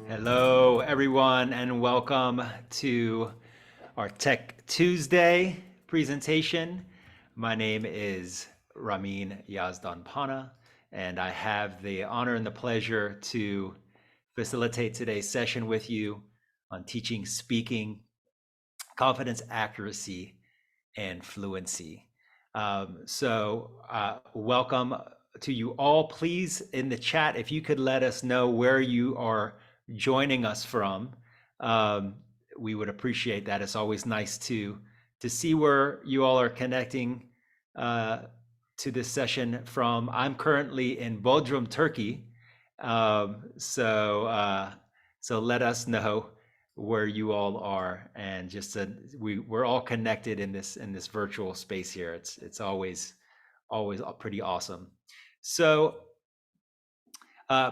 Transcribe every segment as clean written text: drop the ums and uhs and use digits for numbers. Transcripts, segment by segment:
Hello, everyone, and welcome to our Tech Tuesday presentation. My name is Ramin Yazdanpana, and I have the honor and the pleasure to facilitate today's session with you on teaching speaking, confidence, accuracy, and fluency. Welcome to you all. Please, in the chat, if you could let us know where you are joining us from, um, we would appreciate that. It's always nice to see where you all are connecting uh, to this session from. I'm currently in Bodrum, Turkey. So let us know where you all are, and just we're all connected in this virtual space here. It's always pretty awesome. So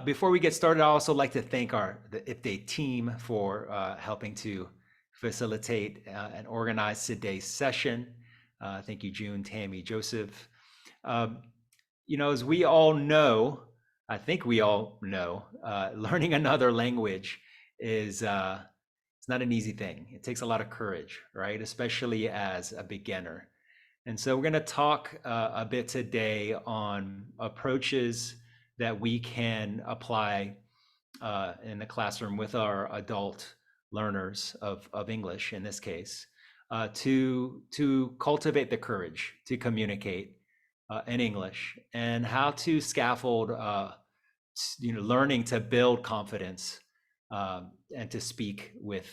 before we get started, I also like to thank the IPDA team for helping to facilitate and organize today's session. Thank you, June, Tammy, Joseph. Um, as we all know, I think we all know, learning another language is it's not an easy thing. It takes a lot of courage, right? Especially as a beginner. And so we're going to talk a bit today on approaches that we can apply in the classroom with our adult learners of English, in this case, to cultivate the courage to communicate in English, and how to scaffold learning to build confidence and to speak with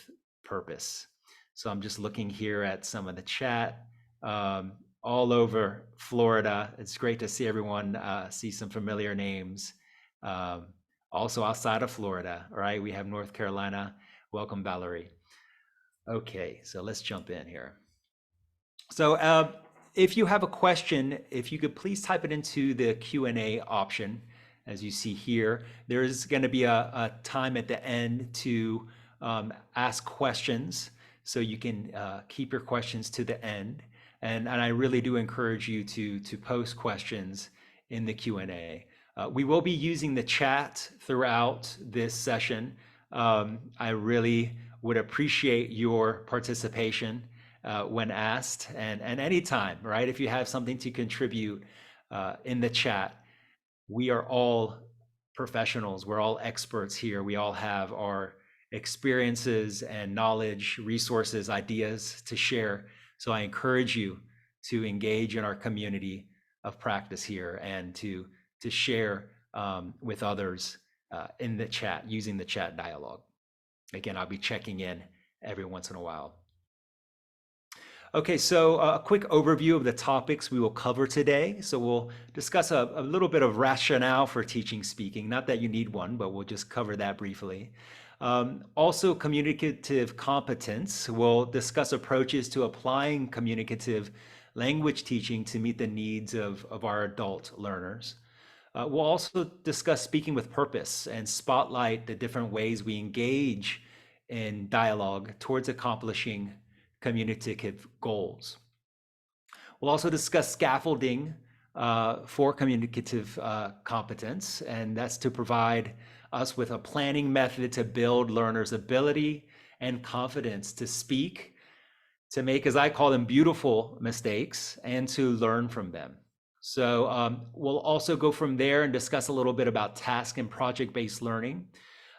purpose. So I'm just looking here at some of the chat all over Florida. It's great to see everyone, see some familiar names. Also outside of Florida, right? We have North Carolina. Welcome, Valerie. Okay, so let's jump in here. So if you have a question, if you could please type it into the Q&A option. As you see here, there's going to be a time at the end to ask questions, so you can keep your questions to the end. And I really do encourage you to post questions in the Q&A. We will be using the chat throughout this session. I really would appreciate your participation when asked, and anytime, right? If you have something to contribute in the chat. We are all professionals. We're all experts here. We all have our experiences and knowledge, resources, ideas to share. So I encourage you to engage in our community of practice here, and to share with others in the chat, using the chat dialogue. Again, I'll be checking in every once in a while. Okay, so a quick overview of the topics we will cover today. So we'll discuss a little bit of rationale for teaching speaking. Not that you need one, but we'll just cover that briefly. Also, communicative competence. We'll discuss approaches to applying communicative language teaching to meet the needs of our adult learners. We'll also discuss speaking with purpose and spotlight the different ways we engage in dialogue towards accomplishing communicative goals. We'll also discuss scaffolding for communicative competence, and that's to provide us with a planning method to build learners' ability and confidence to speak, to make, as I call them, beautiful mistakes, and to learn from them. So we'll also go from there and discuss a little bit about task and project-based learning,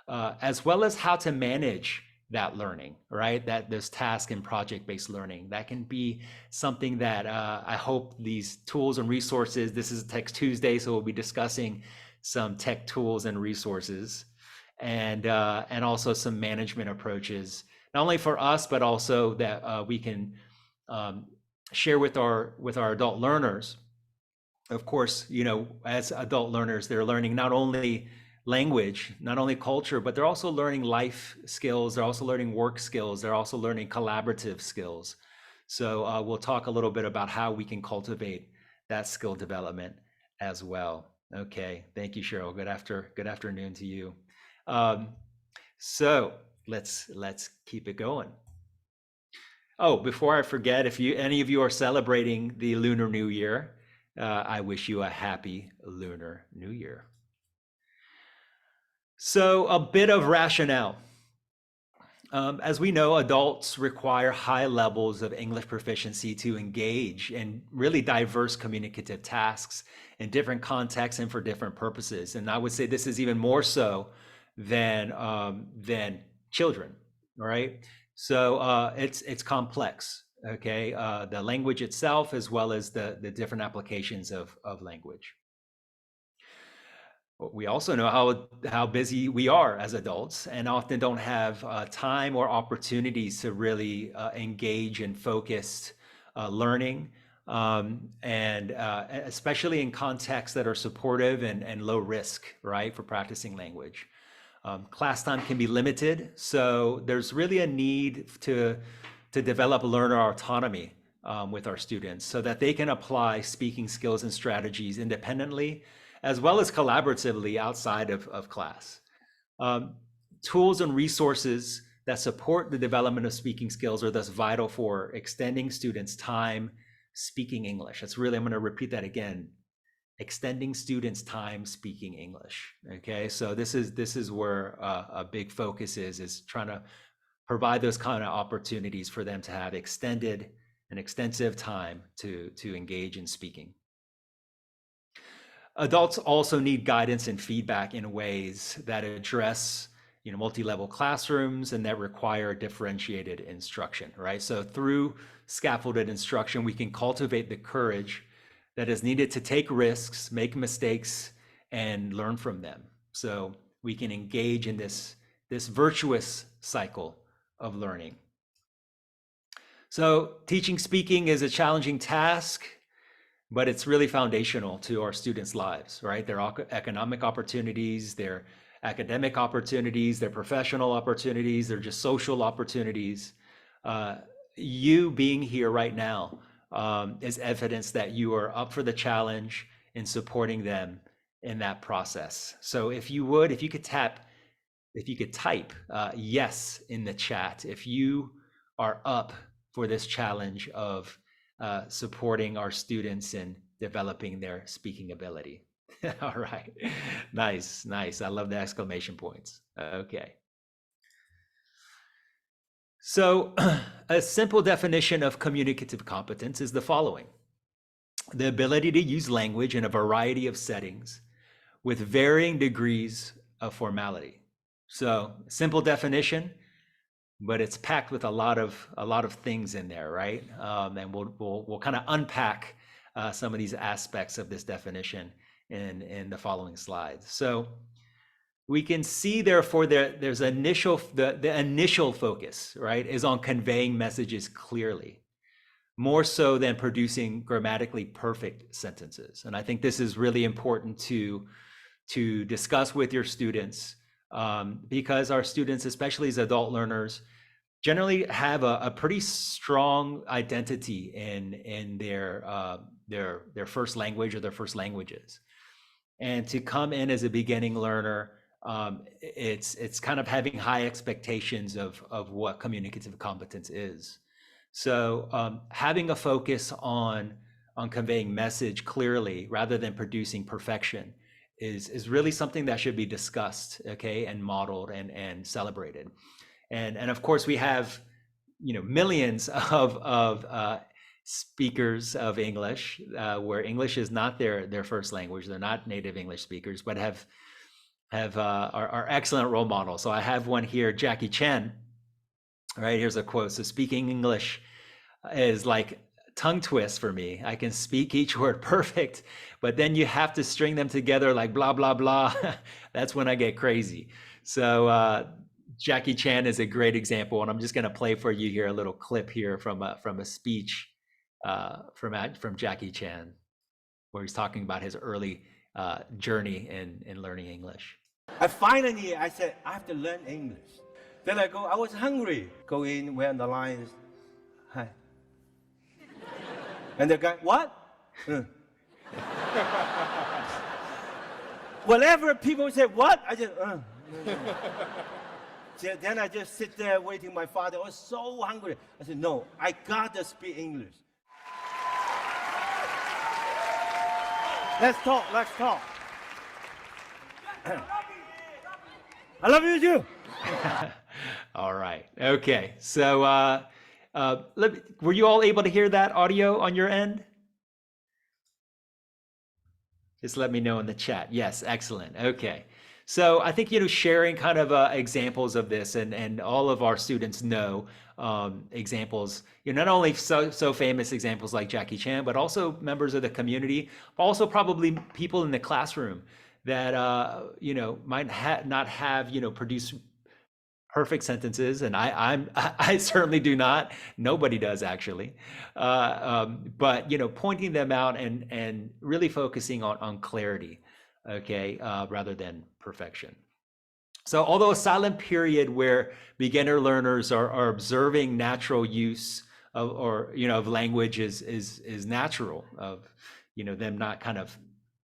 as well as how to manage that learning, right? That there's task and project-based learning. That can be something that I hope these tools and resources, this is Tech Tuesday, so we'll be discussing some tech tools and resources, and also some management approaches, not only for us, but also that we can share with our adult learners. Of course, as adult learners, they're learning not only language, not only culture, but they're also learning life skills. They're also learning work skills. They're also learning collaborative skills. So we'll talk a little bit about how we can cultivate that skill development as well. Okay, thank you, Cheryl. Good afternoon to you. So let's keep it going. Oh, before I forget, if any of you are celebrating the Lunar New Year, I wish you a happy Lunar New Year. So a bit of rationale. As we know, adults require high levels of English proficiency to engage in really diverse communicative tasks in different contexts and for different purposes. And I would say this is even more so than children, right? So it's complex, okay? The language itself, as well as the different applications of language. We also know how busy we are as adults and often don't have time or opportunities to really engage in focused learning, and especially in contexts that are supportive and low risk, right, for practicing language. Class time can be limited, so there's really a need to develop learner autonomy with our students so that they can apply speaking skills and strategies independently as well as collaboratively outside of class. Tools and resources that support the development of speaking skills are thus vital for extending students' time speaking English. That's really, I'm going to repeat that again, extending students' time speaking English. Okay, so this is where a big focus is trying to provide those kind of opportunities for them to have extended and extensive time to engage in speaking. Adults also need guidance and feedback in ways that address, multi-level classrooms and that require differentiated instruction, right? So through scaffolded instruction, we can cultivate the courage that is needed to take risks, make mistakes, and learn from them. So we can engage in this virtuous cycle of learning. So teaching speaking is a challenging task, but it's really foundational to our students' lives, right? Their economic opportunities, their academic opportunities, their professional opportunities, their just social opportunities. You being here right now is evidence that you are up for the challenge in supporting them in that process. So if you could type yes in the chat, if you are up for this challenge of supporting our students in developing their speaking ability. All right, nice. I love the exclamation points. Okay. So a simple definition of communicative competence is the following: the ability to use language in a variety of settings with varying degrees of formality. So simple definition, but it's packed with a lot of things in there, right? And we'll kind of unpack some of these aspects of this definition in the following slides. So we can see, therefore, there's the initial focus, right, is on conveying messages clearly, more so than producing grammatically perfect sentences. And I think this is really important to discuss with your students, because our students, especially as adult learners, generally have a pretty strong identity in their first language or their first languages. And to come in as a beginning learner, it's kind of having high expectations of what communicative competence is. So having a focus on conveying message clearly rather than producing perfection is really something that should be discussed, okay, and modeled and celebrated. And of course we have, millions of speakers of English where English is not their first language. They're not native English speakers, but are excellent role models. So I have one here, Jackie Chan. Right, here's a quote. So speaking English is like tongue twist for me. I can speak each word perfect, but then you have to string them together like blah, blah, blah. That's when I get crazy. So Jackie Chan is a great example. And I'm just going to play for you here a little clip here from a speech from Jackie Chan, where he's talking about his early journey in learning English. I said, I have to learn English. Then I was hungry. Go in, where the line is, hi. And the guy, what? Whenever people say, what? I just, Then I just sit there waiting. My father was so hungry. I said, no, I gotta speak English. Let's talk. I love you too. All right. Okay. So, were you all able to hear that audio on your end? Just let me know in the chat. Yes, excellent. Okay. So I think, sharing kind of examples of this, and all of our students know examples, not only so famous examples like Jackie Chan, but also members of the community, also probably people in the classroom that, might not have, produced perfect sentences, and I certainly do not. Nobody does actually, but pointing them out and really focusing on clarity, okay, rather than perfection. So, although a silent period where beginner learners are observing natural use of language is natural, of them not kind of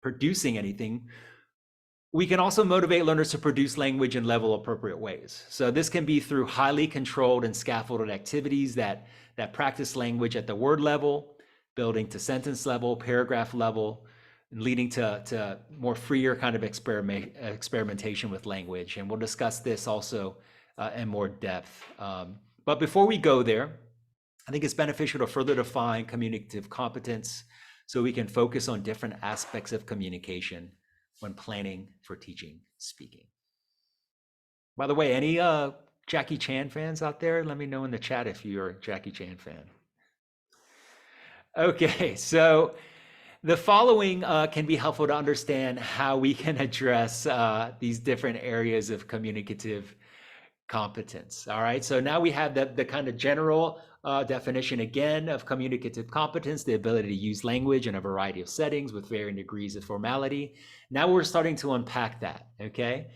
producing anything, we can also motivate learners to produce language in level appropriate ways. So this can be through highly controlled and scaffolded activities that practice language at the word level, building to sentence level, paragraph level, and leading to more freer kind of experimentation with language. And we'll discuss this also in more depth. But before we go there, I think it's beneficial to further define communicative competence so we can focus on different aspects of communication when planning for teaching speaking. By the way, any Jackie Chan fans out there? Let me know in the chat if you're a Jackie Chan fan. Okay, so the following can be helpful to understand how we can address these different areas of communicative competence. All right, so now we have the kind of general definition again of communicative competence, the ability to use language in a variety of settings with varying degrees of formality. Now we're starting to unpack that, okay?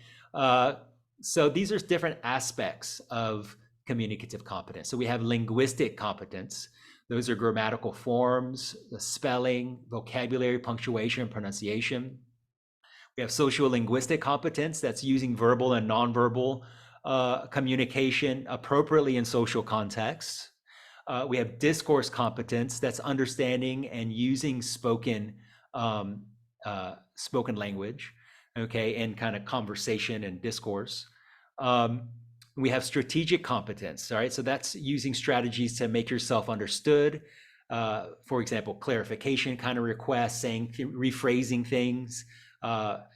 So these are different aspects of communicative competence. So we have linguistic competence. Those are grammatical forms, the spelling, vocabulary, punctuation, pronunciation. We have social linguistic competence, that's using verbal and nonverbal communication appropriately in social contexts. We have discourse competence, that's understanding and using spoken language, okay, in kind of conversation and discourse. We have strategic competence, all right, so that's using strategies to make yourself understood. For example, clarification kind of requests, rephrasing things.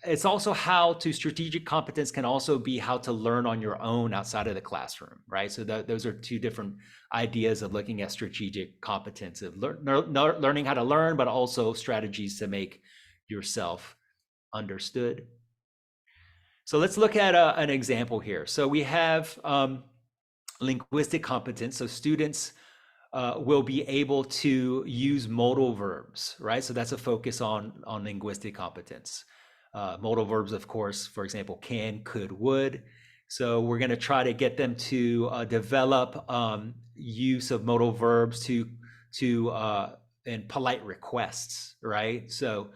It's also how to strategic competence can also be how to learn on your own outside of the classroom, right? So those are two different ideas of looking at strategic competence of learning how to learn, but also strategies to make yourself understood. So let's look at an example here. So we have linguistic competence. So students will be able to use modal verbs, right? So that's a focus on linguistic competence. Modal verbs, of course, for example, can, could, would. So we're going to try to get them to develop use of modal verbs in polite requests, right? So,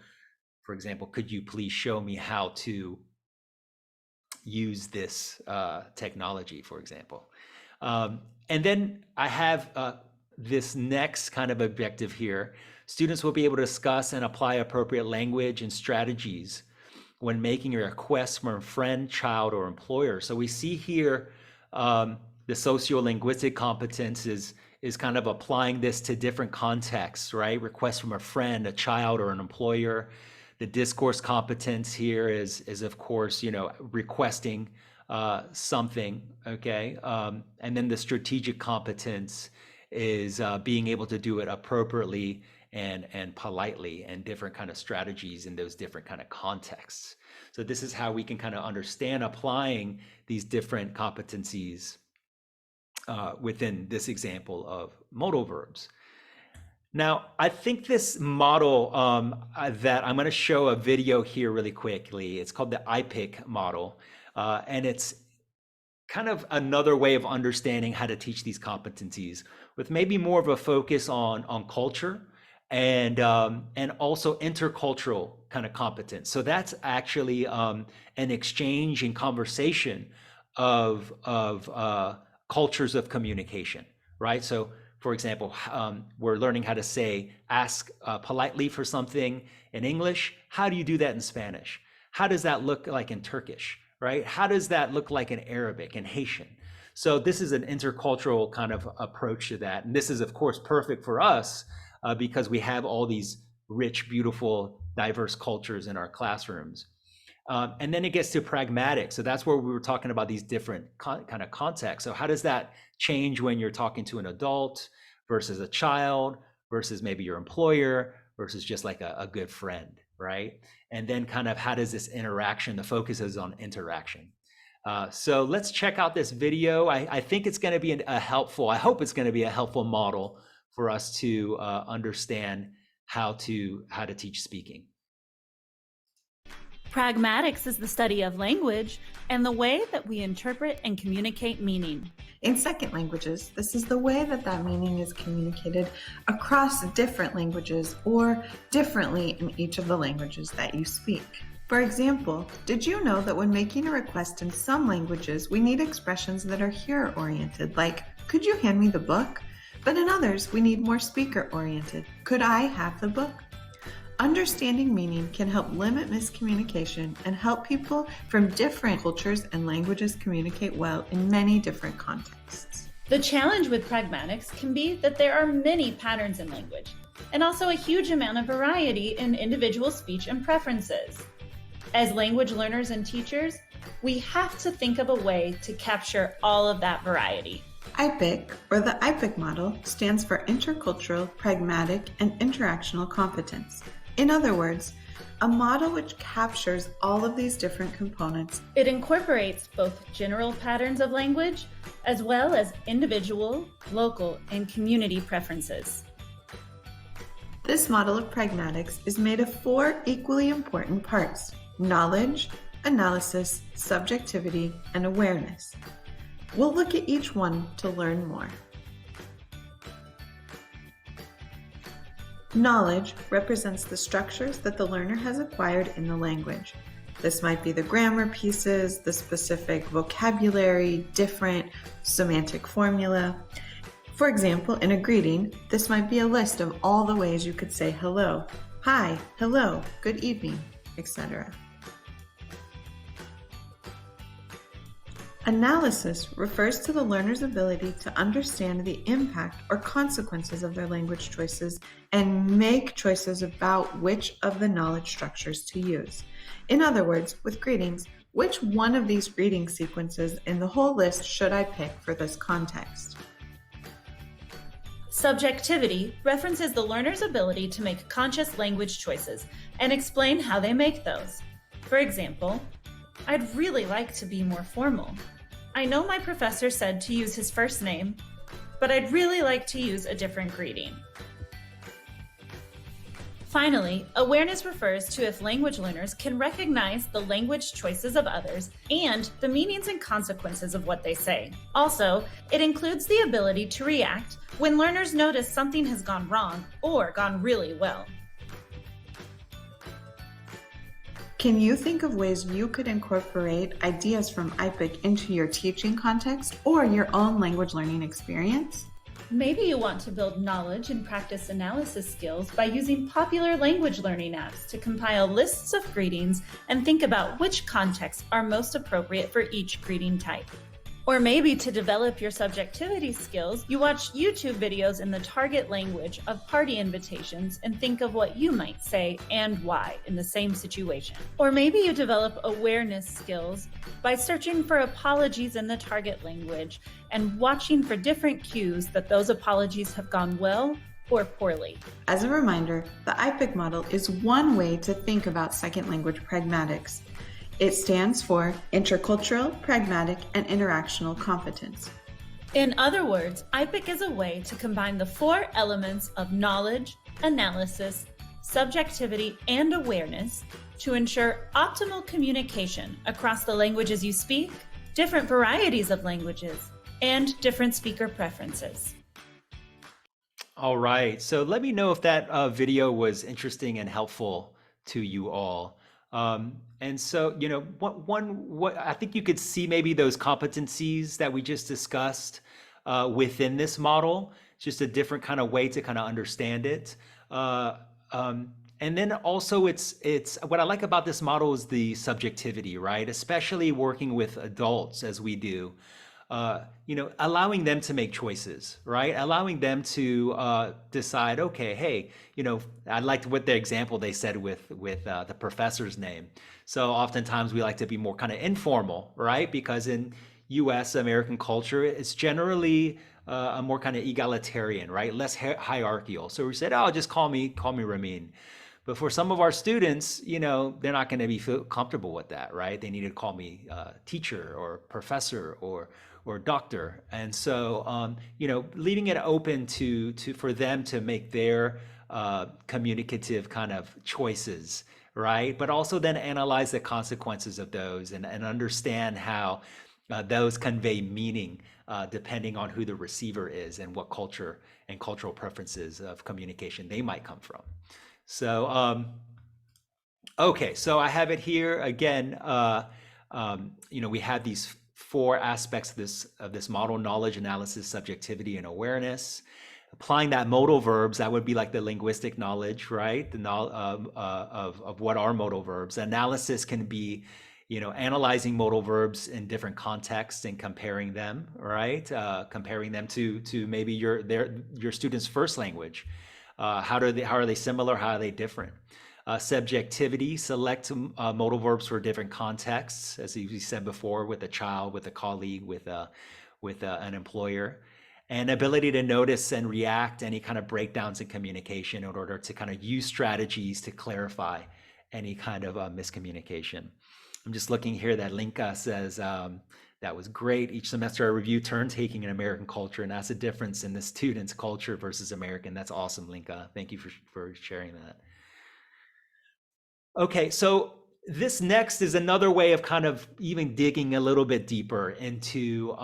for example, could you please show me how to use this technology, for example? And then I have this next kind of objective here. Students will be able to discuss and apply appropriate language and strategies when making a request from a friend, child, or employer. So we see here the sociolinguistic competence is kind of applying this to different contexts, right? Requests from a friend, a child, or an employer. The discourse competence here is of course, requesting something, okay? And then the strategic competence is being able to do it appropriately and politely, and different kind of strategies in those different kind of contexts. So this is how we can kind of understand applying these different competencies within this example of modal verbs. Now, I think this model that I'm going to show a video here really quickly, it's called the IPIC model, and it's kind of another way of understanding how to teach these competencies with maybe more of a focus on culture and also intercultural kind of competence. So that's actually an exchange and conversation of cultures of communication, right? So, for example, we're learning how to say ask politely for something in English. How do you do that in Spanish? How does that look like in Turkish? right? How does that look like in Arabic and Haitian? So this is an intercultural kind of approach to that. And this is, of course, perfect for us because we have all these rich, beautiful, diverse cultures in our classrooms. And then it gets to pragmatic. So that's where we were talking about these different kind of contexts. So how does that change when you're talking to an adult versus a child versus maybe your employer versus just like a good friend, right? And then kind of how does this interaction, the focus is on interaction. So let's check out this video. I think it's going to be a helpful, I hope it's going to be a helpful model for us to understand how to teach speaking. Pragmatics is the study of language and the way that we interpret and communicate meaning. In second languages, this is the way that that meaning is communicated across different languages or differently in each of the languages that you speak. For example, did you know that when making a request in some languages, we need expressions that are hearer-oriented, like, could you hand me the book? But in others, we need more speaker-oriented. Could I have the book? Understanding meaning can help limit miscommunication and help people from different cultures and languages communicate well in many different contexts. The challenge with pragmatics can be that there are many patterns in language, and also a huge amount of variety in individual speech and preferences. As language learners and teachers, we have to think of a way to capture all of that variety. IPIC, or the IPIC model, stands for Intercultural, Pragmatic, and Interactional Competence. In other words, a model which captures all of these different components. It incorporates both general patterns of language as well as individual, local, and community preferences. This model of pragmatics is made of 4 equally important parts: knowledge, analysis, subjectivity, and awareness. We'll look at each one to learn more. Knowledge represents the structures that the learner has acquired in the language. This might be the grammar pieces, the specific vocabulary, different semantic formula. For example, in a greeting, this might be a list of all the ways you could say hello, hi, hello, good evening, etc. Analysis refers to the learner's ability to understand the impact or consequences of their language choices and make choices about which of the knowledge structures to use. In other words, with greetings, which one of these greeting sequences in the whole list should I pick for this context? Subjectivity references the learner's ability to make conscious language choices and explain how they make those. For example, I'd really like to be more formal. I know my professor said to use his first name, but I'd really like to use a different greeting. Finally, awareness refers to if language learners can recognize the language choices of others and the meanings and consequences of what they say. Also, it includes the ability to react when learners notice something has gone wrong or gone really well. Can you think of ways you could incorporate ideas from IPIC into your teaching context or your own language learning experience? Maybe you want to build knowledge and practice analysis skills by using popular language learning apps to compile lists of greetings and think about which contexts are most appropriate for each greeting type. Or maybe to develop your subjectivity skills, you watch YouTube videos in the target language of party invitations and think of what you might say and why in the same situation. Or maybe you develop awareness skills by searching for apologies in the target language and watching for different cues that those apologies have gone well or poorly. As a reminder, the IPIC model is one way to think about second language pragmatics. It stands for Intercultural, Pragmatic, and Interactional Competence. In other words, IPIC is a way to combine the 4 elements of knowledge, analysis, subjectivity, and awareness to ensure optimal communication across the languages you speak, different varieties of languages, and different speaker preferences. All right, so let me know if that video was interesting and helpful to you all. And so, you know, what I think you could see maybe those competencies that we just discussed within this model. It's just a different kind of way to kind of understand it. And And then also it's what I like about this model is the subjectivity, right? Especially working with adults as we do. Allowing them to make choices, right? Allowing them to decide, okay, hey, I liked what the example they said with the professor's name. So oftentimes we like to be more kind of informal, right? Because in U.S. American culture, it's generally a more kind of egalitarian, right? Less hierarchical. So we said, oh, just call me Ramin. But for some of our students, they're not going to be comfortable with that, right? They need to call me teacher or professor or doctor. And so, leaving it open to for them to make their communicative kind of choices, right? But also then analyze the consequences of those and understand how those convey meaning depending on who the receiver is and what culture and cultural preferences of communication they might come from. So, okay, so I have it here again. We have these four aspects of this model: knowledge, analysis, subjectivity, and awareness. Applying that modal verbs, that would be like the linguistic knowledge, right? The of what are modal verbs. Analysis can be, analyzing modal verbs in different contexts and comparing them, right? Comparing them to maybe your student's first language. How are they similar? How are they different? Subjectivity, select modal verbs for different contexts, as we said before, with a child, with a colleague, with an employer. And ability to notice and react any kind of breakdowns in communication in order to kind of use strategies to clarify any kind of miscommunication. I'm just looking here that Linka says, that was great. Each semester I review turn-taking in American culture, and that's a difference in the student's culture versus American. That's awesome, Linka. Thank you for sharing that. Okay, so this next is another way of kind of even digging a little bit deeper into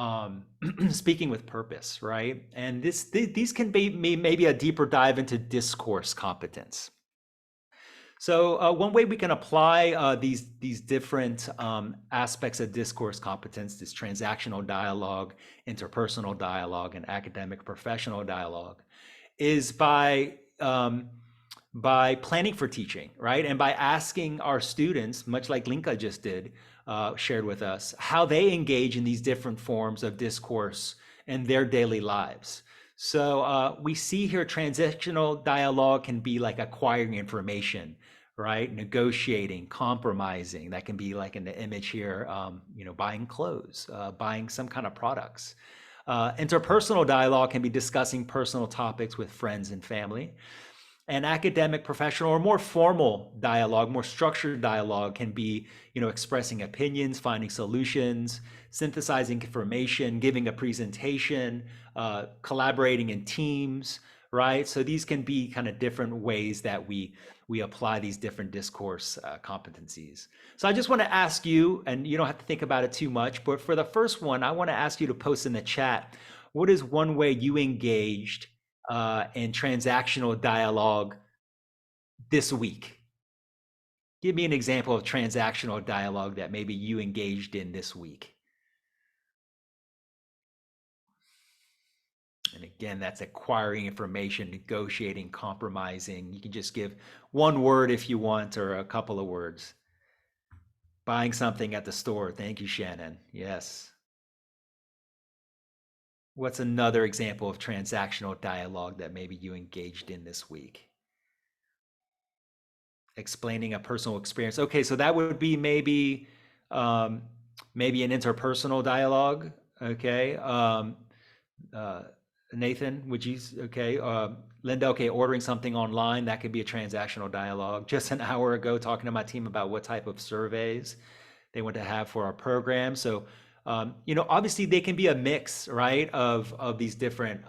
speaking with purpose, right? And these can be maybe a deeper dive into discourse competence. So one way we can apply these different aspects of discourse competence, this transactional dialogue, interpersonal dialogue, and academic professional dialogue, is by planning for teaching, right? And by asking our students, much like Linka just did, shared with us, how they engage in these different forms of discourse in their daily lives. So we see here transactional dialogue can be like acquiring information, right? Negotiating, compromising. That can be like in the image here, buying clothes, buying some kind of products. Interpersonal dialogue can be discussing personal topics with friends and family. And academic, professional, or more formal dialogue, more structured dialogue can be, expressing opinions, finding solutions, synthesizing information, giving a presentation, collaborating in teams, right? So these can be kind of different ways that we apply these different discourse competencies. So I just want to ask you, and you don't have to think about it too much, but for the first one, I want to ask you to post in the chat, what is one way you engaged in transactional dialogue this week? Give me an example of transactional dialogue that maybe you engaged in this week. And again, that's acquiring information, negotiating, compromising. You can just give one word if you want, or a couple of words. Buying something at the store. Thank you, Shannon. Yes. What's another example of transactional dialogue that maybe you engaged in this week? Explaining a personal experience. Okay, so that would be maybe an interpersonal dialogue. Okay, Nathan, would you? Okay, Linda. Okay, ordering something online, that could be a transactional dialogue. Just an hour ago, talking to my team about what type of surveys they want to have for our program. So. Obviously they can be a mix, right, of these different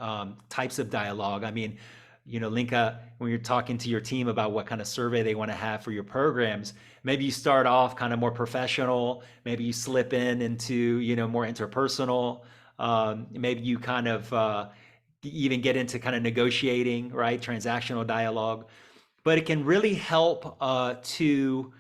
types of dialogue. I mean, Linka, when you're talking to your team about what kind of survey they want to have for your programs, maybe you start off kind of more professional, maybe you slip into, more interpersonal, maybe you kind of even get into kind of negotiating, right, transactional dialogue. But it can really help to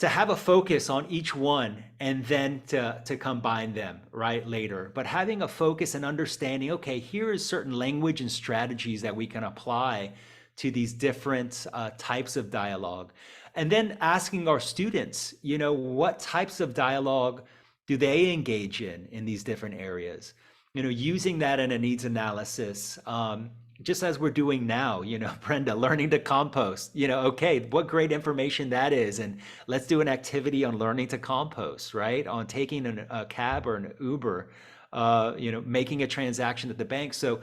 have a focus on each one and then to combine them, right, later. But having a focus and understanding, okay, here is certain language and strategies that we can apply to these different types of dialogue. And then asking our students, what types of dialogue do they engage in these different areas? Using that in a needs analysis, just as we're doing now, Brenda, learning to compost, okay, what great information that is. And let's do an activity on learning to compost, right? On taking a cab or an Uber, making a transaction at the bank. So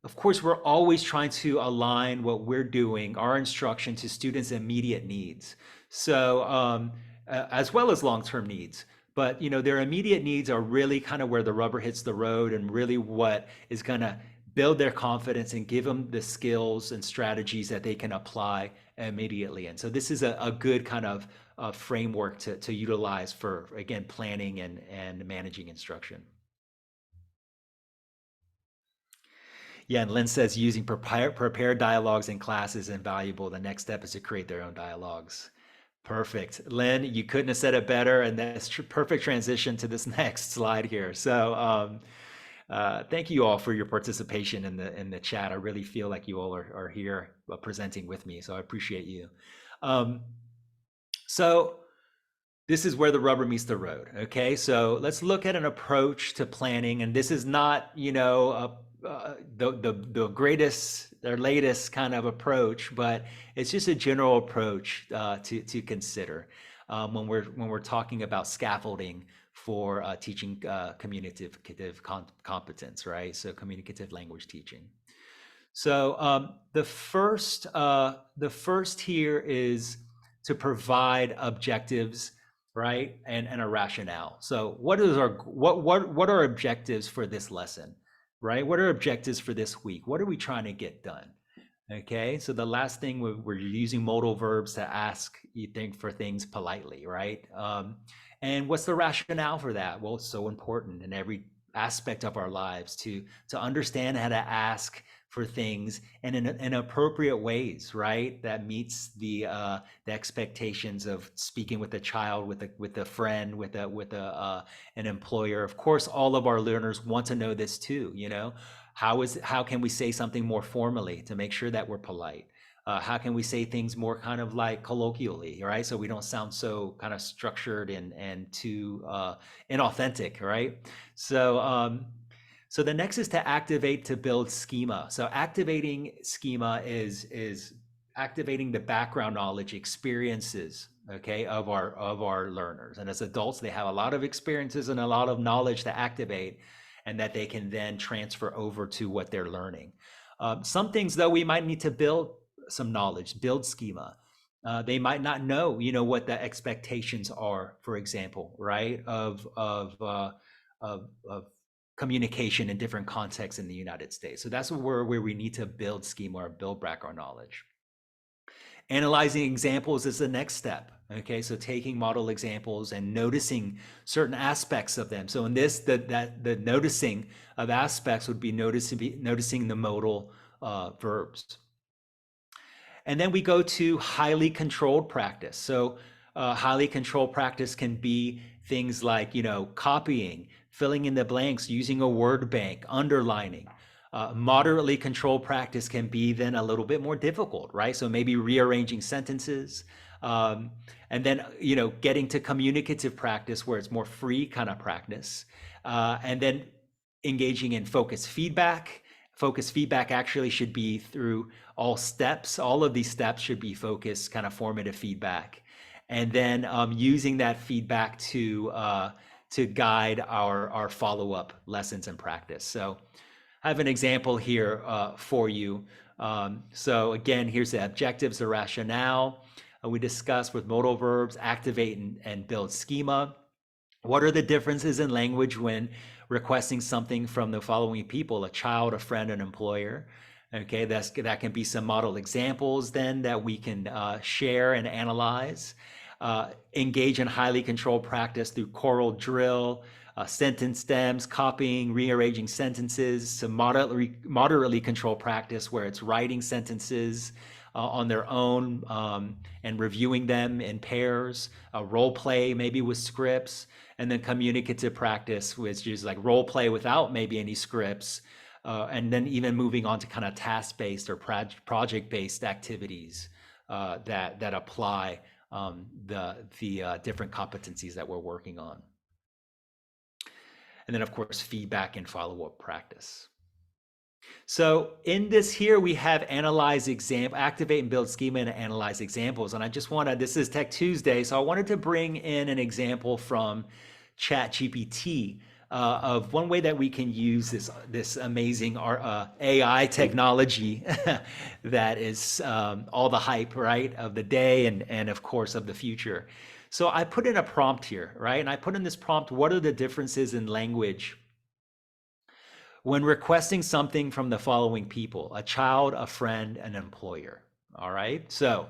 of course, we're always trying to align what we're doing, our instruction, to students' immediate needs. So as well as long-term needs. But their immediate needs are really kind of where the rubber hits the road, and really what is going to build their confidence and give them the skills and strategies that they can apply immediately. And so this is a good kind of framework to utilize for, again, planning and managing instruction. Yeah, and Lynn says using prepared dialogues in class is invaluable. The next step is to create their own dialogues. Perfect. Lynn, you couldn't have said it better, and that's perfect transition to this next slide here. So thank you all for your participation in the chat. I really feel like you all are here presenting with me, so I appreciate you. So this is where the rubber meets the road, okay? So let's look at an approach to planning, and this is not, the greatest or latest kind of approach, but it's just a general approach to consider when we're talking about scaffolding for teaching communicative competence, right? So communicative language teaching. So the first here is to provide objectives, right, and a rationale. So what are objectives for this lesson? Right? What are objectives for this week? What are we trying to get done? Okay, so the last thing, we're using modal verbs to ask for things politely, right? And what's the rationale for that? Well, it's so important in every aspect of our lives to understand how to ask for things and in appropriate ways, right? That meets the expectations of speaking with a child, with a friend, with an employer. Of course, all of our learners want to know this too. How can we say something more formally to make sure that we're polite? How can we say things more kind of like colloquially, right? So we don't sound so kind of structured and too inauthentic, right? So the next is to activate to build schema. So activating schema is activating the background knowledge, experiences, okay, of our learners. And as adults, they have a lot of experiences and a lot of knowledge to activate, and that they can then transfer over to what they're learning. Some things, though, we might need to build some knowledge, build schema. They might not know, what the expectations are, for example, right, of communication in different contexts in the United States. So that's where we need to build schema or build back our knowledge. Analyzing examples is the next step. Okay, so taking model examples and noticing certain aspects of them. So in this, the noticing of aspects would be noticing the modal verbs. And then we go to highly controlled practice. So highly controlled practice can be things like, copying, filling in the blanks, using a word bank, underlining. Moderately controlled practice can be then a little bit more difficult, right? So maybe rearranging sentences, and then, getting to communicative practice where it's more free kind of practice, and then engaging in focused feedback. Focused feedback actually should be through all steps. All of these steps should be focused, kind of formative feedback. And then using that feedback to guide our follow-up lessons and practice. So I have an example here for you. So again, here's the objectives, the rationale. We discussed with modal verbs, activate and build schema. What are the differences in language when requesting something from the following people: a child, a friend, an employer? Okay, that can be some model examples then that we can share and analyze. Engage in highly controlled practice through choral drill, sentence stems, copying, rearranging sentences. Some moderately controlled practice where it's writing sentences on their own and reviewing them in pairs. Role play maybe with scripts, and then communicative practice, which is like role play without maybe any scripts, and then even moving on to kind of task-based or project-based activities that apply the different competencies that we're working on. And then, of course, feedback and follow-up practice. So in this here, we have analyze example, activate and build schema and analyze examples. And I just want to, this is Tech Tuesday, so I wanted to bring in an example from ChatGPT of one way that we can use this amazing AI technology that is all the hype, right, of the day and of course of the future. So I put in a prompt here, right? And I put in this prompt, what are the differences in language when requesting something from the following people: a child, a friend, an employer? All right. So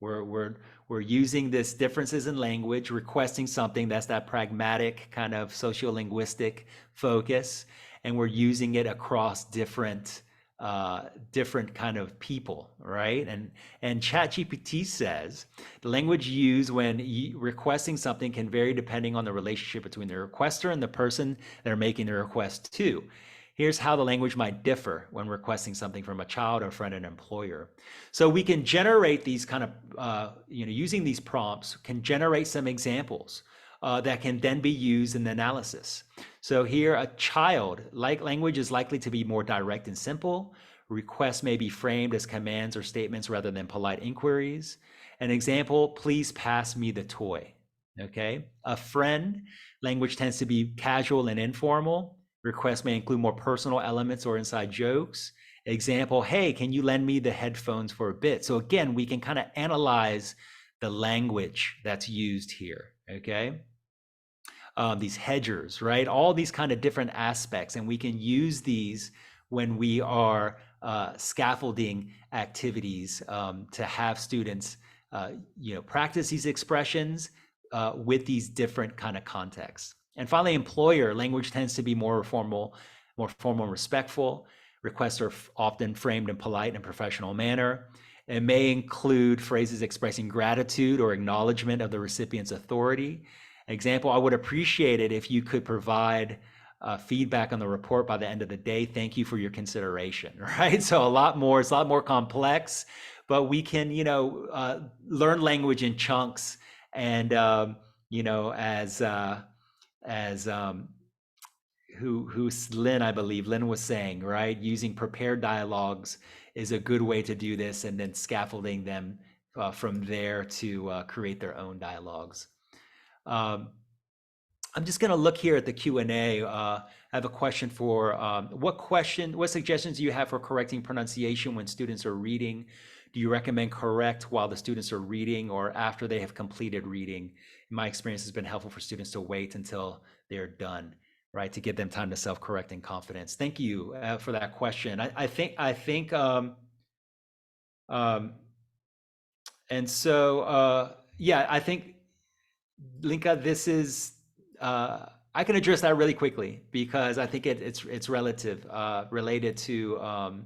we're using this differences in language, requesting something. That's that pragmatic kind of sociolinguistic focus, and we're using it across different kind of people, right? And ChatGPT says the language used when requesting something can vary depending on the relationship between the requester and the person they're making the request to. Here's how the language might differ when requesting something from a child, a friend, an employer. So we can generate these kind of, using these prompts, can generate some examples that can then be used in the analysis. So here, a child, like language is likely to be more direct and simple. Requests may be framed as commands or statements rather than polite inquiries. An example, please pass me the toy. Okay. A friend, language tends to be casual and informal. Requests may include more personal elements or inside jokes. Example, hey, can you lend me the headphones for a bit? So again, we can kind of analyze the language that's used here, okay? These hedgers, right? All these kind of different aspects, and we can use these when we are scaffolding activities to have students, practice these expressions with these different kind of contexts. And finally, employer, language tends to be more formal and respectful. Requests are often framed in polite and professional manner. It may include phrases expressing gratitude or acknowledgement of the recipient's authority. Example, I would appreciate it if you could provide feedback on the report by the end of the day. Thank you for your consideration, right? So it's a lot more complex, but we can, learn language in chunks and, as who's Lynn, I believe Lynn was saying, right? Using prepared dialogues is a good way to do this, and then scaffolding them from there to create their own dialogues. I'm just going to look here at the Q&A. I have a question for what suggestions do you have for correcting pronunciation when students are reading? Do you recommend correct while the students are reading or after they have completed reading? In my experience, has been helpful for students to wait until they're done, right, to give them time to self-correct and confidence. Thank you for that question. I think, and so yeah, I think, Linka, this is I can address that really quickly because I think it's related to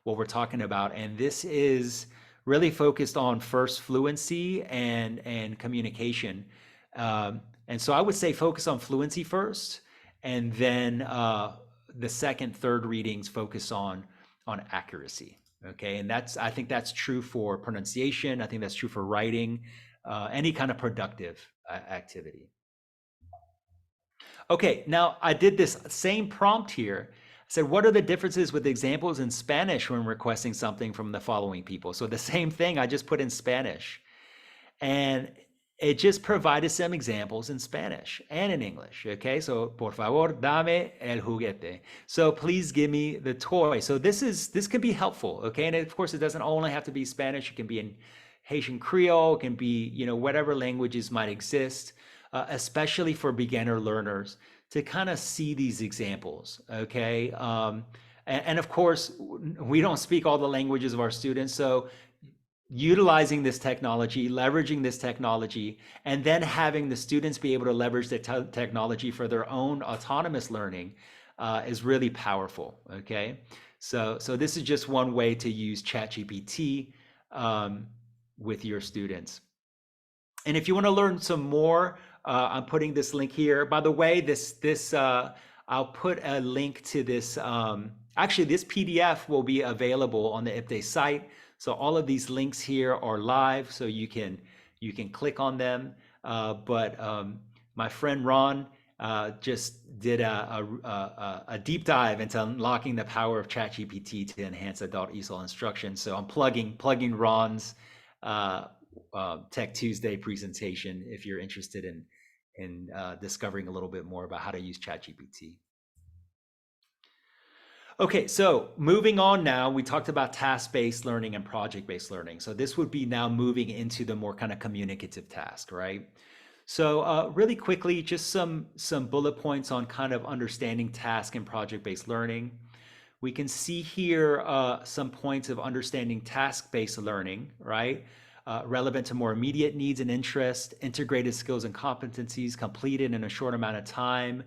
what we're talking about, and this is really focused on first fluency and communication. And so I would say focus on fluency first, and then the second, third readings focus on accuracy. Okay, and I think that's true for pronunciation. I think that's true for writing, any kind of productive activity. Okay, now I did this same prompt here. I said, what are the differences with examples in Spanish when requesting something from the following people? So the same thing, I just put in Spanish. And it just provided some examples in Spanish and in English. Okay, so por favor, dame el juguete. So please give me the toy. So this could be helpful. Okay, and of course it doesn't only have to be Spanish. It can be in Haitian Creole. It can be whatever languages might exist, especially for beginner learners to kind of see these examples. Okay, and of course we don't speak all the languages of our students, so utilizing this technology, leveraging this technology, and then having the students be able to leverage the technology for their own autonomous learning is really powerful, okay? So this is just one way to use ChatGPT with your students. And if you want to learn some more, I'm putting this link here. By the way, I'll put a link to this Actually, this PDF will be available on the IPDE site. So all of these links here are live, so you can click on them. But my friend Ron just did a deep dive into unlocking the power of ChatGPT to enhance adult ESOL instruction. So I'm plugging Ron's Tech Tuesday presentation if you're interested in discovering a little bit more about how to use ChatGPT. Okay, so moving on now, we talked about task-based learning and project-based learning. So this would be now moving into the more kind of communicative task, right? So really quickly, just some bullet points on kind of understanding task and project-based learning. We can see here some points of understanding task-based learning, right? Relevant to more immediate needs and interests, integrated skills and competencies completed in a short amount of time,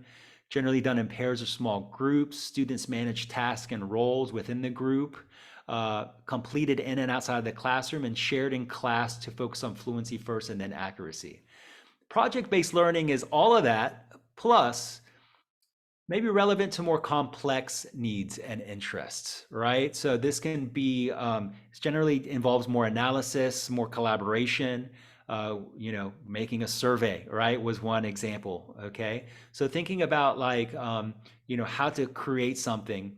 generally done in pairs or small groups. Students manage tasks and roles within the group, completed in and outside of the classroom, and shared in class to focus on fluency first and then accuracy. Project-based learning is all of that, plus maybe relevant to more complex needs and interests, right? So this can be, generally involves more analysis, more collaboration, making a survey, right, was one example, okay? So thinking about like, how to create something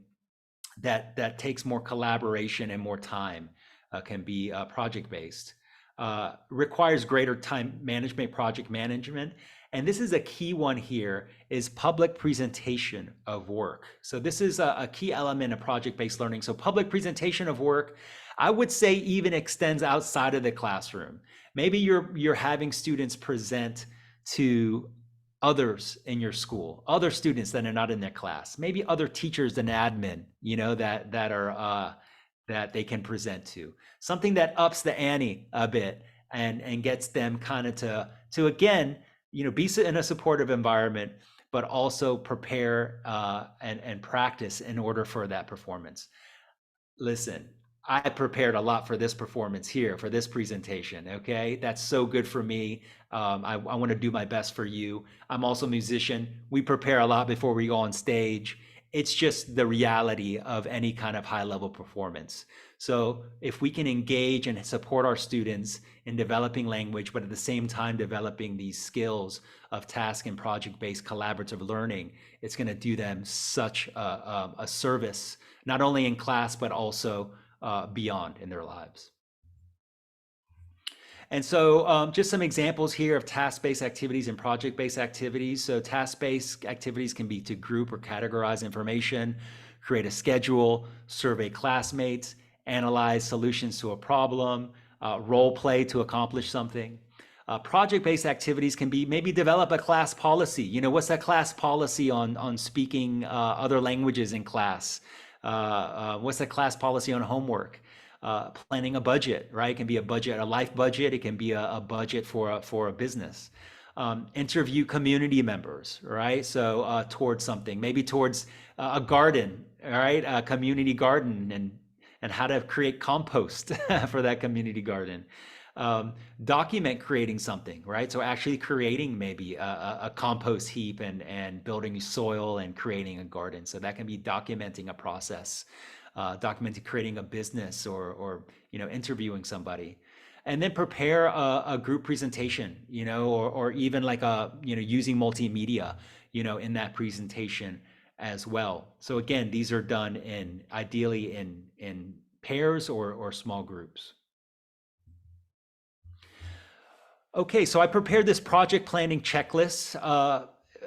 that takes more collaboration and more time can be project-based. Requires greater time management, project management. And this is a key one here, is public presentation of work. So this is a key element of project-based learning. So public presentation of work, I would say, even extends outside of the classroom. Maybe you're having students present to others in your school, other students that are not in their class, maybe other teachers and admin, that they can present to. Something that ups the ante a bit and gets them kind of to again, be in a supportive environment, but also prepare and practice in order for that performance. Listen, I prepared a lot for this performance here, for this presentation, okay? That's so good for me. I want to do my best for you. I'm also a musician. We prepare a lot before we go on stage. It's just the reality of any kind of high-level performance. So if we can engage and support our students in developing language, but at the same time developing these skills of task and project-based collaborative learning, it's going to do them such a service, not only in class, but also beyond in their lives. And so just some examples here of task-based activities and project-based activities. So task-based activities can be to group or categorize information, create a schedule, survey classmates, analyze solutions to a problem, role play to accomplish something. Project-based activities can be maybe develop a class policy. What's that class policy on speaking other languages in class? What's the class policy on homework? Planning a budget, right? It can be a budget, a life budget. It can be a budget for a business. Interview community members, right? So towards something, maybe towards a garden, right? A community garden and how to create compost for that community garden. Document creating something, right? So actually creating maybe a compost heap and building soil and creating a garden. So that can be documenting a process, documenting creating a business or interviewing somebody. And then prepare a group presentation, or even like using multimedia, in that presentation as well. So again, these are done ideally in pairs or small groups. Okay, so I prepared this project planning checklist.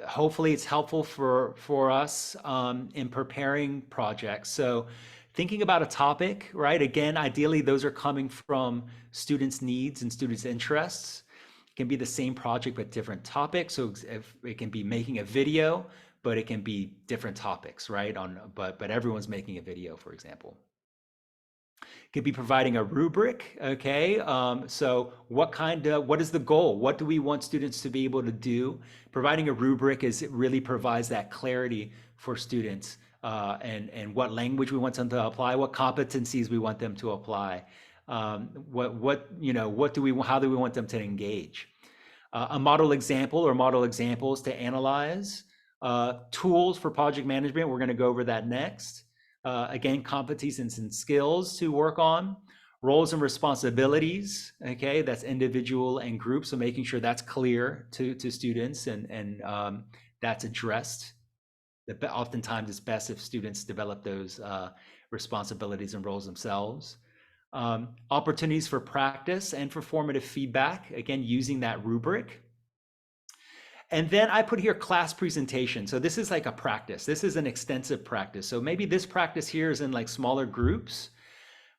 Hopefully it's helpful for us in preparing projects. So thinking about a topic, right? Again, ideally those are coming from students' needs and students' interests. It can be the same project but different topics. So if it can be making a video, but it can be different topics, right? But everyone's making a video, for example. Could be providing a rubric, okay? So what is the goal? What do we want students to be able to do? Providing a rubric really provides that clarity for students and what language we want them to apply, what competencies we want them to apply, how do we want them to engage? A model example or model examples to analyze, tools for project management. We're going to go over that next. Again, competencies and skills to work on. Roles and responsibilities, okay, that's individual and group, so making sure that's clear to students and that's addressed. Oftentimes it's best if students develop those responsibilities and roles themselves. Opportunities for practice and for formative feedback, again, using that rubric. And then I put here class presentation. So this is like a practice. This is an extensive practice. So maybe this practice here is in like smaller groups,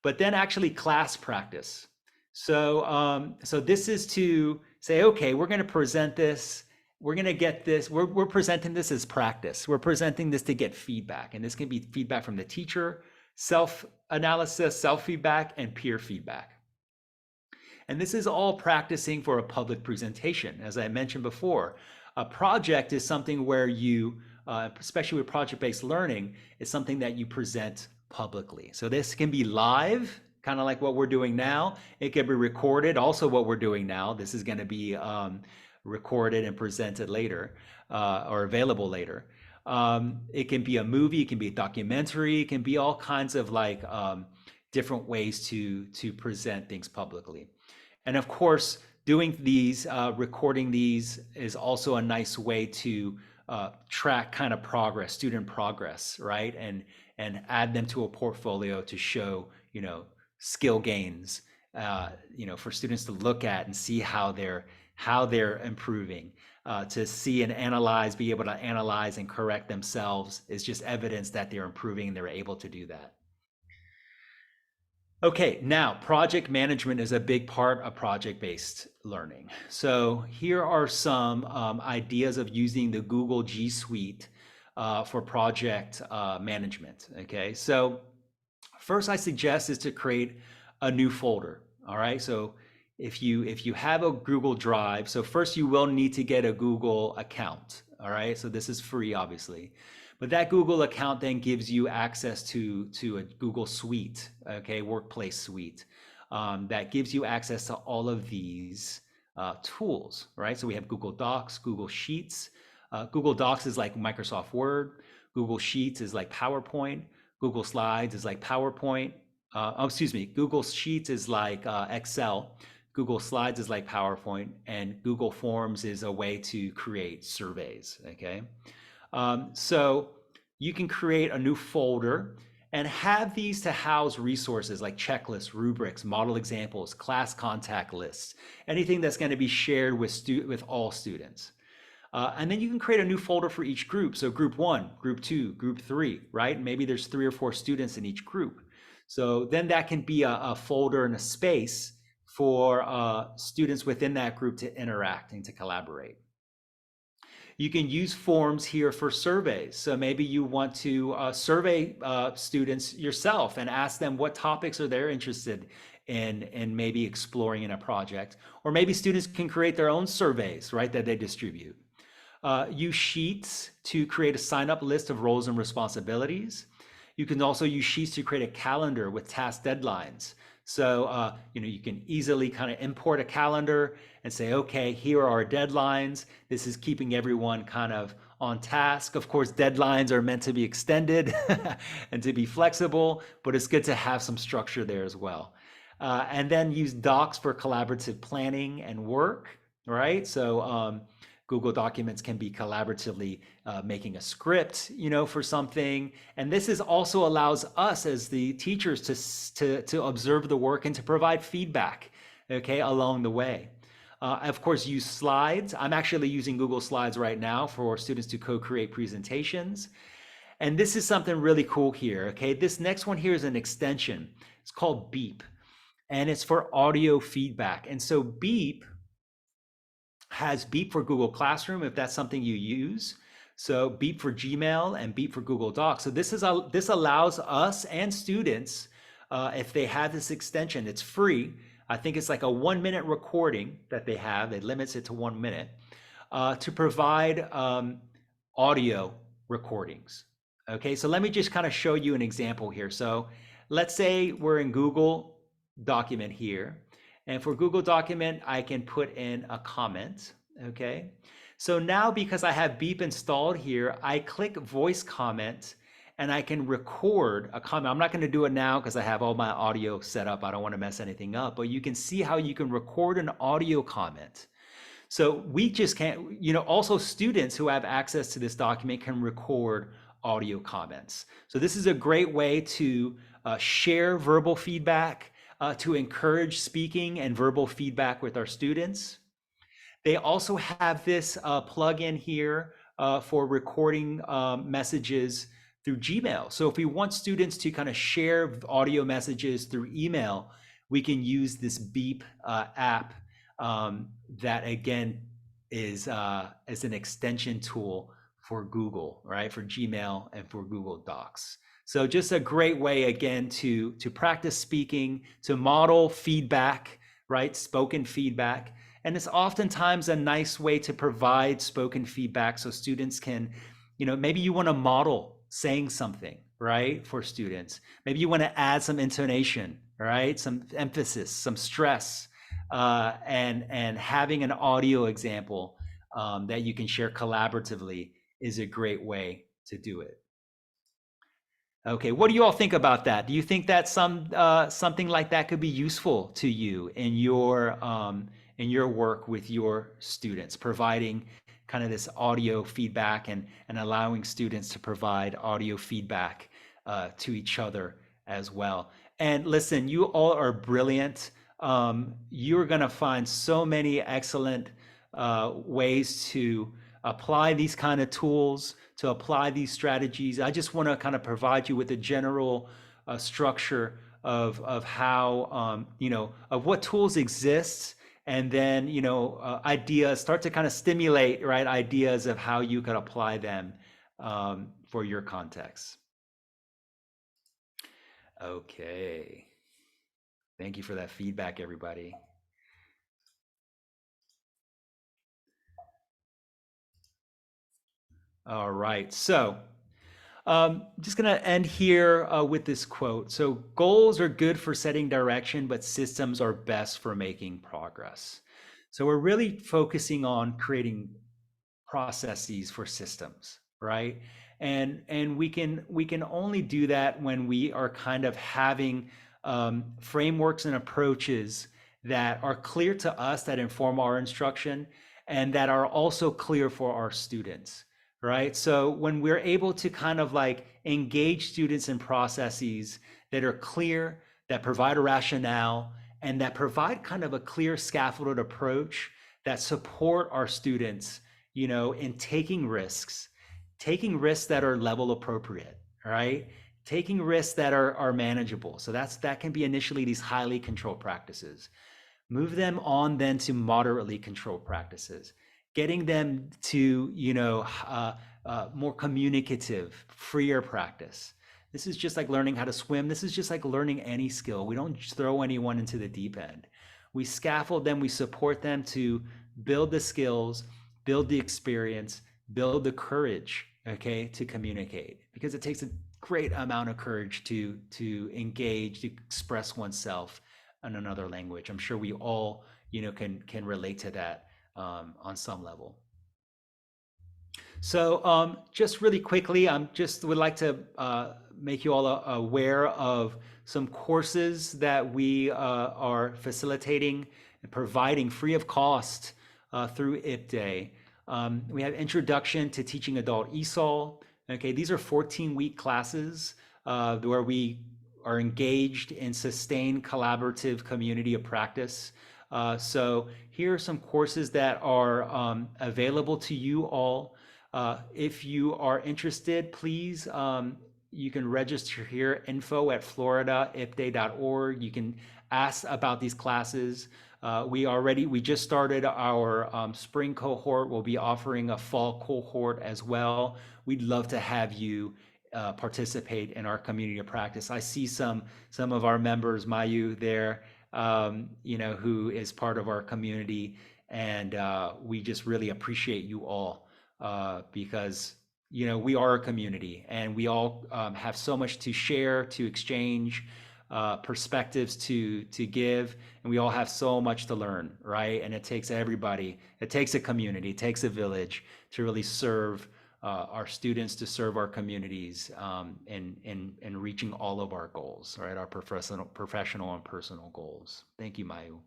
but then actually class practice. So, so this is to say, okay, we're going to present this. We're going to get this. We're presenting this as practice. We're presenting this to get feedback. And this can be feedback from the teacher, self-analysis, self-feedback, and peer feedback. And this is all practicing for a public presentation. As I mentioned before, a project is something where you, especially with project-based learning, is something that you present publicly. So this can be live, kind of like what we're doing now. It can be recorded, also what we're doing now. This is going to be recorded and presented later or available later. It can be a movie, it can be a documentary, it can be all kinds of like different ways to present things publicly. And of course, doing these, recording these is also a nice way to track kind of progress, student progress, right? And add them to a portfolio to show, you know, skill gains, you know, for students to look at and see how they're improving. To see and analyze, be able to analyze and correct themselves is just evidence that they're improving and they're able to do that. Okay, now project management is a big part of project-based learning. So here are some ideas of using the Google G Suite for project management. Okay, so first I suggest is to create a new folder. All right, so if you have a Google Drive, so first you will need to get a Google account. All right, so this is free, obviously. But that Google account then gives you access to a Google Suite, okay, workplace suite, that gives you access to all of these tools, right? So we have Google Docs, Google Sheets. Google Docs is like Microsoft Word. Google Sheets is like PowerPoint. Google Slides is like PowerPoint. Google Sheets is like Excel. Google Slides is like PowerPoint. And Google Forms is a way to create surveys, okay? So you can create a new folder and have these to house resources like checklists, rubrics, model examples, class contact lists, anything that's going to be shared with all students. And then you can create a new folder for each group. So group 1, group 2, group 3, right? Maybe there's 3 or 4 students in each group. So then that can be a folder and a space for students within that group to interact and to collaborate. You can use forms here for surveys. So maybe you want to survey students yourself and ask them what topics are they interested in maybe exploring in a project. Or maybe students can create their own surveys, right, that they distribute. Use Sheets to create a sign-up list of roles and responsibilities. You can also use Sheets to create a calendar with task deadlines. So, you know, you can easily kind of import a calendar and say, okay, here are our deadlines. This is keeping everyone kind of on task. Of course, deadlines are meant to be extended and to be flexible, but it's good to have some structure there as well. And then use Docs for collaborative planning and work, right? So Google Documents can be collaboratively making a script, you know, for something. And this is also allows us as the teachers to observe the work and to provide feedback, okay, along the way. Of course, use slides. I'm actually using Google Slides right now for students to co-create presentations. And this is something really cool here, okay? This next one here is an extension. It's called Beep, and it's for audio feedback. And so Beep has Beep for Google Classroom, if that's something you use. So Beep for Gmail and Beep for Google Docs. So this allows us and students, if they have this extension, it's free. I think it's like a 1-minute recording that they have. It limits it to 1 minute to provide audio recordings. Okay, so let me just kind of show you an example here. So let's say we're in Google Document here. And for Google Document, I can put in a comment, okay? So now because I have Beep installed here, I click voice comment and I can record a comment. I'm not going to do it now because I have all my audio set up. I don't want to mess anything up, but you can see how you can record an audio comment. So we just can't, also students who have access to this document can record audio comments. So this is a great way to share verbal feedback, to encourage speaking and verbal feedback with our students. They also have this plugin here for recording messages through Gmail. So if we want students to kind of share audio messages through email, we can use this Beep app that again is an extension tool for Google, right? For Gmail and for Google Docs. So just a great way again to practice speaking, to model feedback, right? Spoken feedback. And it's oftentimes a nice way to provide spoken feedback so students can, maybe you want to model saying something, right, for students. Maybe you want to add some intonation, right, some emphasis, some stress, and having an audio example that you can share collaboratively is a great way to do it. Okay, what do you all think about that? Do you think that something like that could be useful to you in your work with your students, providing kind of this audio feedback and allowing students to provide audio feedback to each other as well? And listen, you all are brilliant. You're going to find so many excellent ways to apply these kind of tools, to apply these strategies. I just want to kind of provide you with a general structure of how, of what tools exist, and then, ideas, start to kind of stimulate, right, ideas of how you could apply them for your context. Okay. Thank you for that feedback, everybody. All right, so just gonna end here with this quote. So goals are good for setting direction, but systems are best for making progress. So we're really focusing on creating processes for systems, right? And we can only do that when we are kind of having frameworks and approaches that are clear to us, that inform our instruction, and that are also clear for our students, right? So when we're able to kind of like engage students in processes that are clear, that provide a rationale, and that provide kind of a clear scaffolded approach that support our students, in taking risks that are level appropriate, right? Taking risks that are manageable. So that can be initially these highly controlled practices. Move them on then to moderately controlled practices, getting them to, more communicative, freer practice. This is just like learning how to swim. This is just like learning any skill. We don't throw anyone into the deep end. We scaffold them, we support them to build the skills, build the experience, build the courage, okay, to communicate. Because it takes a great amount of courage to engage, to express oneself in another language. I'm sure we all, can relate to that on some level. So just really quickly, just would like to make you all aware of some courses that we are facilitating and providing free of cost through IPDAY. We have Introduction to Teaching Adult ESOL. Okay, these are 14-week classes where we are engaged in sustained collaborative community of practice. So here are some courses that are available to you all. If you are interested, please, you can register here, info@floridaipday.org. You can ask about these classes. We just started our spring cohort. We'll be offering a fall cohort as well. We'd love to have you participate in our community of practice. I see some of our members, Mayu, there, who is part of our community, and we just really appreciate you all because we are a community, and we all have so much to share, to exchange, perspectives to give, and we all have so much to learn, right? And it takes everybody, it takes a community, it takes a village to really serve our students, to serve our communities, in reaching all of our goals, right? Our professional and personal goals. Thank you, Mayu.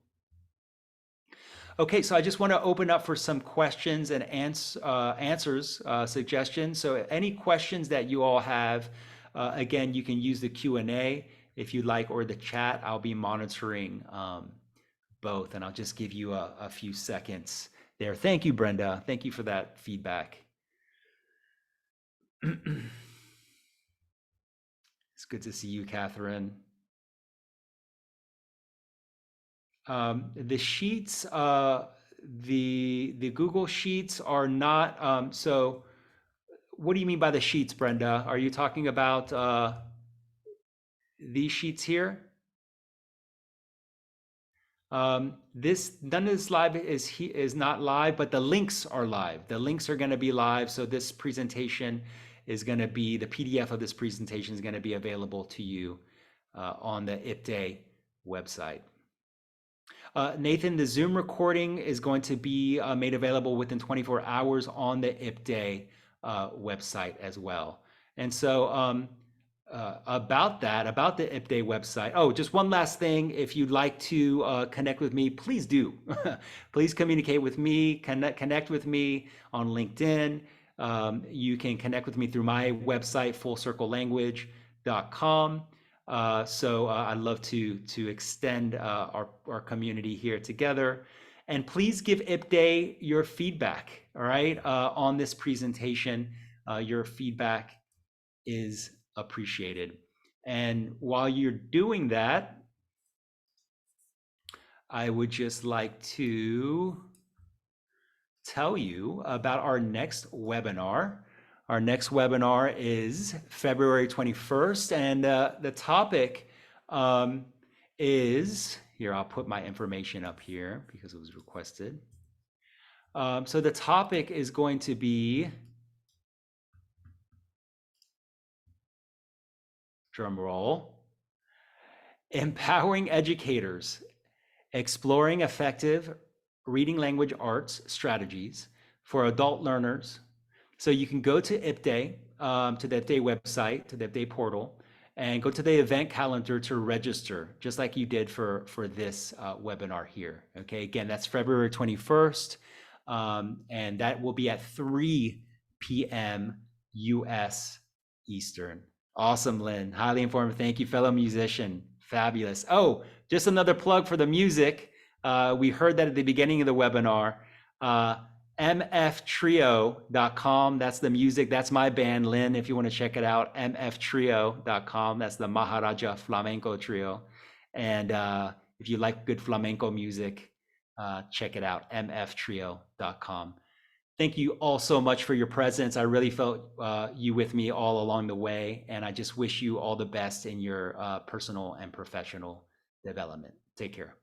Okay, so I just want to open up for some questions and answers, suggestions. So any questions that you all have, again, you can use the Q&A if you like, or the chat. I'll be monitoring both, and I'll just give you a few seconds there. Thank you, Brenda. Thank you for that feedback. It's good to see you, Catherine. The sheets, the Google Sheets are not, so what do you mean by the sheets, Brenda? Are you talking about these sheets here? None of this live is not live, but the links are live. The links are going to be live. So this presentation is going to be, the PDF of this presentation is going to be available to you on the IPDAY website. Nathan, the Zoom recording is going to be made available within 24 hours on the IPDAY website as well. And so about the IPDAY website, oh, just one last thing. If you'd like to connect with me, please do. Please communicate with me, connect with me on LinkedIn. You can connect with me through my website, fullcirclelanguage.com. So I'd love to extend our community here together. And please give IPDAY your feedback, all right, on this presentation. Your feedback is appreciated. And while you're doing that, I would just like to tell you about our next webinar. Our next webinar is February 21st, and the topic is, here, I'll put my information up here because it was requested. So the topic is going to be, drum roll, empowering educators, exploring effective reading language arts strategies for adult learners. So you can go to IPDAY, to the IPDAY website, to the IPDAY portal, and go to the event calendar to register, just like you did for this webinar here. Okay, again, that's February 21st, and that will be at 3 p.m. U.S. Eastern. Awesome, Lynn. Highly informative. Thank you, fellow musician. Fabulous. Oh, just another plug for the music. We heard that at the beginning of the webinar. mftrio.com. That's the music. That's my band, Lynn, if you want to check it out. mftrio.com. That's the Maharaja Flamenco Trio. And if you like good flamenco music, check it out. mftrio.com. Thank you all so much for your presence. I really felt you with me all along the way, and I just wish you all the best in your personal and professional development. Take care.